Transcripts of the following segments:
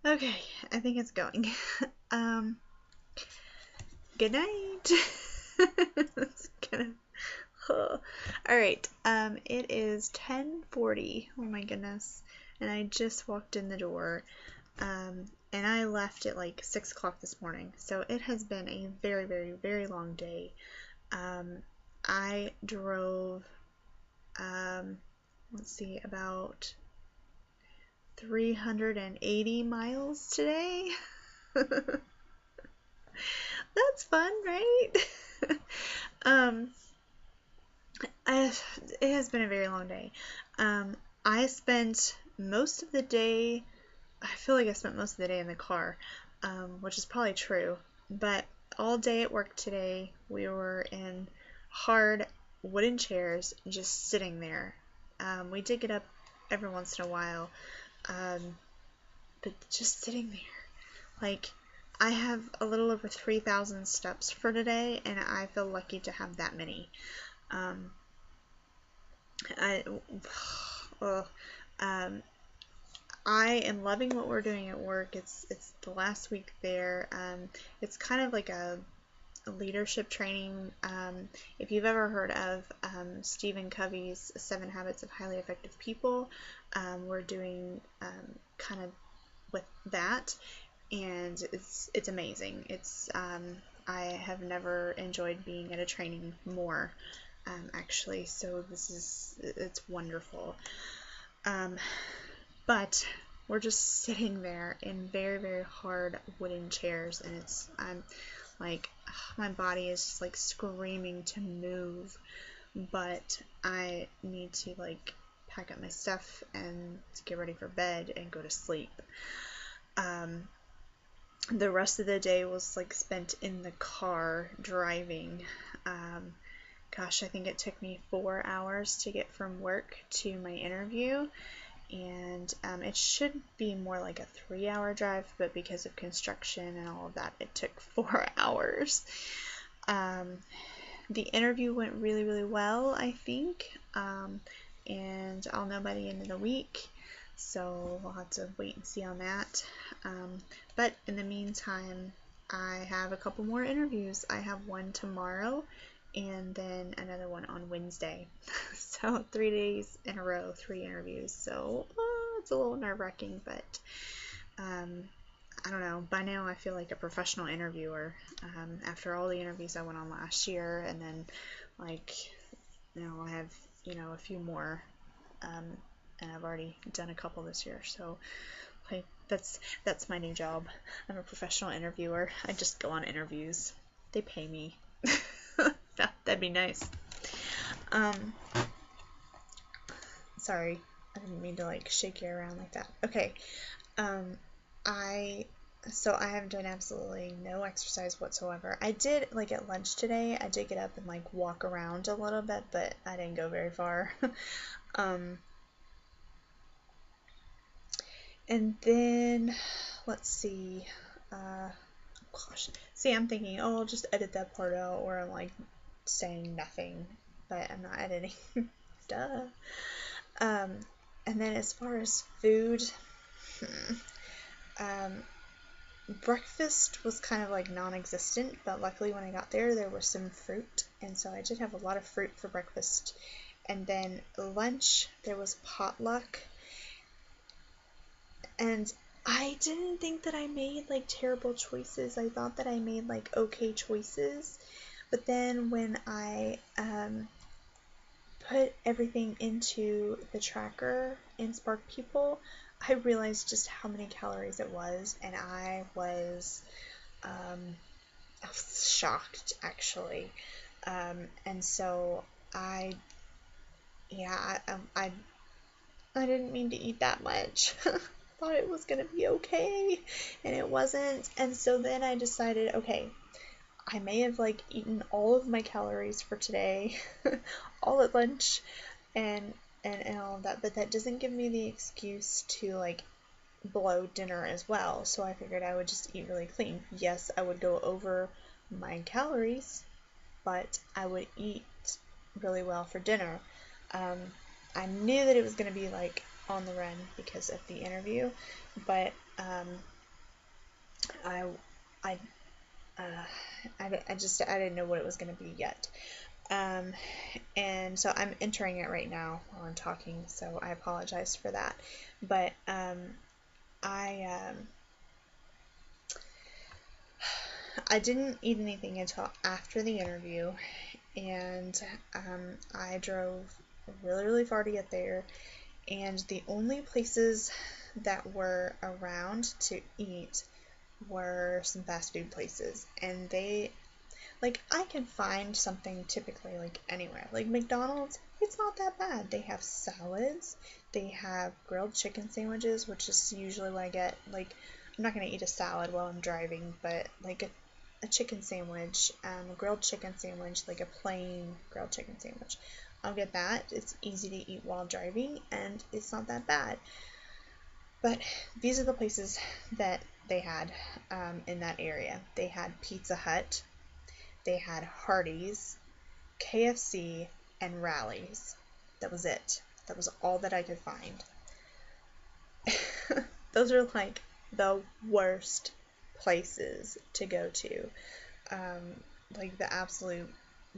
Okay, I think it's going. Um, Good night. It's gonna. All right. It is 10:40. Oh my goodness. And I just walked in the door. And I left at like 6 o'clock this morning. So it has been a very, very, very long day. Um, I drove, let's see, about 380 miles today. That's fun, right? um, it has been a very long day. I spent most of the day, I feel like I spent most of the day in the car, which is probably true, but all day at work today, we were in hard wooden chairs just sitting there. We did get up every once in a while, um, but just sitting there. Like, I have a little over 3,000 steps for today, and I feel lucky to have that many. Um, I, well, um, I am loving what we're doing at work. It's the last week there. It's kind of like a leadership training. If you've ever heard of Stephen Covey's 7 Habits of Highly Effective People, we're doing kind of with that, and it's amazing. I have never enjoyed being at a training more, actually. So it's wonderful. Um, but we're just sitting there in very, very hard wooden chairs, and I'm like, my body is just like screaming to move, but I need to like pack up my stuff and get ready for bed and go to sleep. The rest of the day was like spent in the car driving. Um, Gosh, I think it took me 4 hours to get from work to my interview, and it should be more like a 3-hour drive, but because of construction and all of that, it took 4 hours. The interview went really, really well, I think, and I'll know by the end of the week, so we'll have to wait and see on that. But in the meantime, I have a couple more interviews. I have one tomorrow and then another one on Wednesday. So 3 days in a row, 3 interviews. So it's a little nerve-wracking, but I don't know. By now I feel like a professional interviewer. After all the interviews I went on last year, and then like, I have, a few more, and I've already done a couple this year. So like that's my new job. I'm a professional interviewer. I just go on interviews. They pay me. That'd be nice. Sorry, I didn't mean to like shake you around like that. Okay. I have done absolutely no exercise whatsoever. I did, like, at lunch today, I did get up and like walk around a little bit, but I didn't go very far. And then let's see. Gosh. See, I'm thinking, oh, I'll just edit that part out, or I'm like saying nothing, but I'm not editing. Duh. And then as far as food, breakfast was kind of like non-existent, but luckily when I got there was some fruit, and so I did have a lot of fruit for breakfast. And then lunch, there was potluck, and I didn't think that I made like terrible choices. I thought that I made like okay choices, but then when I put everything into the tracker in SparkPeople, I realized just how many calories it was, and I was shocked, actually. And so I I didn't mean to eat that much. Thought it was gonna be okay, and it wasn't. And so then I decided, okay, I may have like eaten all of my calories for today, all at lunch, and all of that, but that doesn't give me the excuse to like blow dinner as well. So I figured I would just eat really clean. Yes, I would go over my calories, but I would eat really well for dinner. I knew that it was going to be like on the run because of the interview, but I I I didn't know what it was going to be yet. Um, and so I'm entering it right now while I'm talking, so I apologize for that. But I I didn't eat anything until after the interview, and I drove really, really far to get there, and the only places that were around to eat were some fast food places, and they, like, I can find something typically like anywhere. Like McDonald's, it's not that bad. They have salads, they have grilled chicken sandwiches, which is usually what I get. Like, I'm not gonna eat a salad while I'm driving, but like a chicken sandwich, a grilled chicken sandwich, like a plain grilled chicken sandwich. I'll get that. It's easy to eat while driving, and it's not that bad. But these are the places that they had in that area. They had Pizza Hut, they had Hardee's, KFC, and Rally's. That was it. That was all that I could find. Those are like the worst places to go to. Um, like the absolute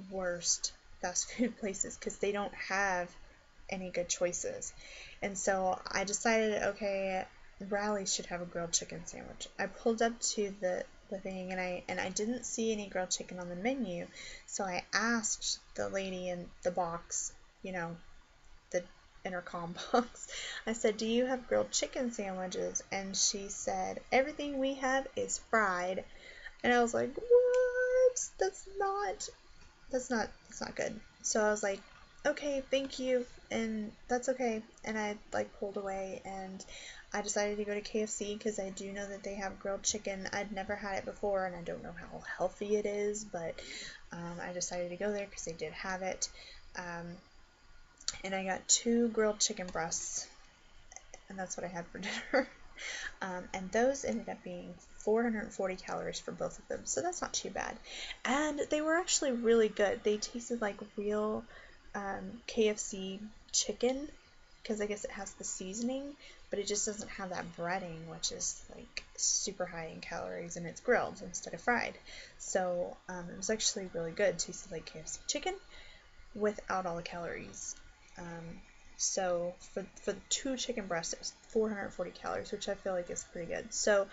worst fast food places because they don't have any good choices. And so I decided, okay, Rally should have a grilled chicken sandwich. I pulled up to the thing and I didn't see any grilled chicken on the menu, so I asked the lady in the box, you know, the intercom box. I said, "Do you have grilled chicken sandwiches?" And she said, "Everything we have is fried." And I was like, "What? That's not good." So I was like, "Okay, thank you," and that's okay. And I like pulled away, and I decided to go to KFC because I do know that they have grilled chicken. I'd never had it before, and I don't know how healthy it is, but I decided to go there because they did have it. And I got 2 grilled chicken breasts, and that's what I had for dinner. And those ended up being 440 calories for both of them, so that's not too bad. And they were actually really good. They tasted like real KFC chicken, because I guess it has the seasoning, but it just doesn't have that breading, which is like super high in calories, and it's grilled instead of fried. So it was actually really good. It tasted like KFC chicken without all the calories. So for the 2 chicken breasts, it was 440 calories, which I feel like is pretty good. So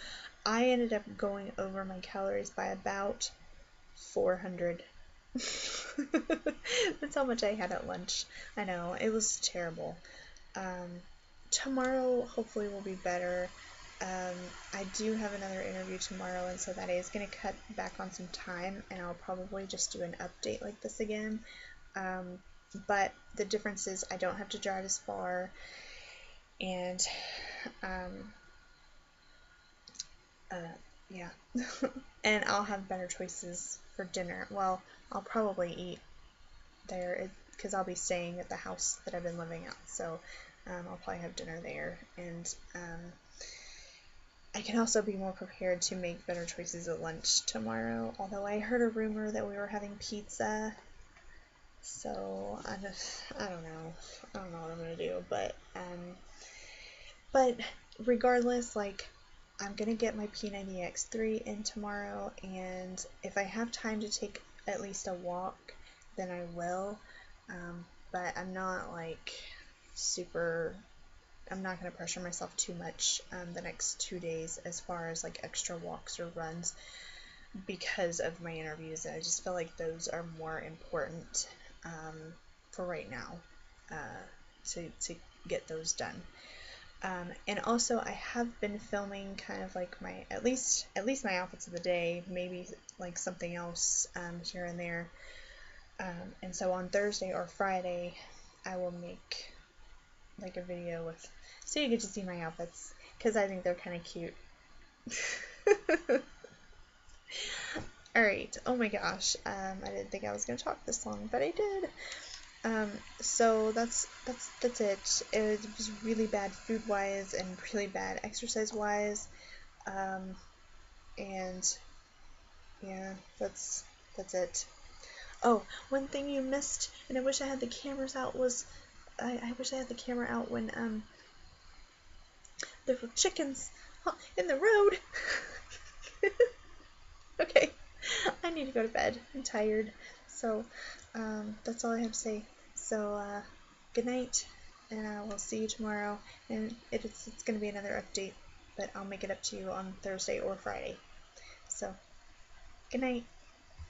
I ended up going over my calories by about 400. That's how much I had at lunch. I know, it was terrible. Tomorrow hopefully will be better. I do have another interview tomorrow, and so that is going to cut back on some time, and I'll probably just do an update like this again. But the difference is I don't have to drive as far, and yeah, and I'll have better choices for dinner. Well, I'll probably eat there because I'll be staying at the house that I've been living at, so I'll probably have dinner there, and I can also be more prepared to make better choices at lunch tomorrow, although I heard a rumor that we were having pizza. So I don't know. I don't know what I'm gonna do, but regardless, like, I'm gonna get my P90X3 in tomorrow, and if I have time to take at least a walk, then I will. But I'm not like super. I'm not gonna pressure myself too much the next 2 days as far as like extra walks or runs because of my interviews. I just feel like those are more important for right now to get those done. And also I have been filming kind of like my at least my outfits of the day, maybe like something else here and there. And so on Thursday or Friday I will make like a video with so you get to see my outfits because I think they're kind of cute. Alright, oh my gosh, I didn't think I was going to talk this long, but I did. So that's it. It was really bad food-wise and really bad exercise-wise. And yeah, that's it. Oh, one thing you missed, and I wish I had the cameras out, was I wish I had the camera out when there were chickens in the road. Okay, I need to go to bed. I'm tired. So, that's all I have to say. So, good night, and we'll see you tomorrow. And it's going to be another update, but I'll make it up to you on Thursday or Friday. So, good night.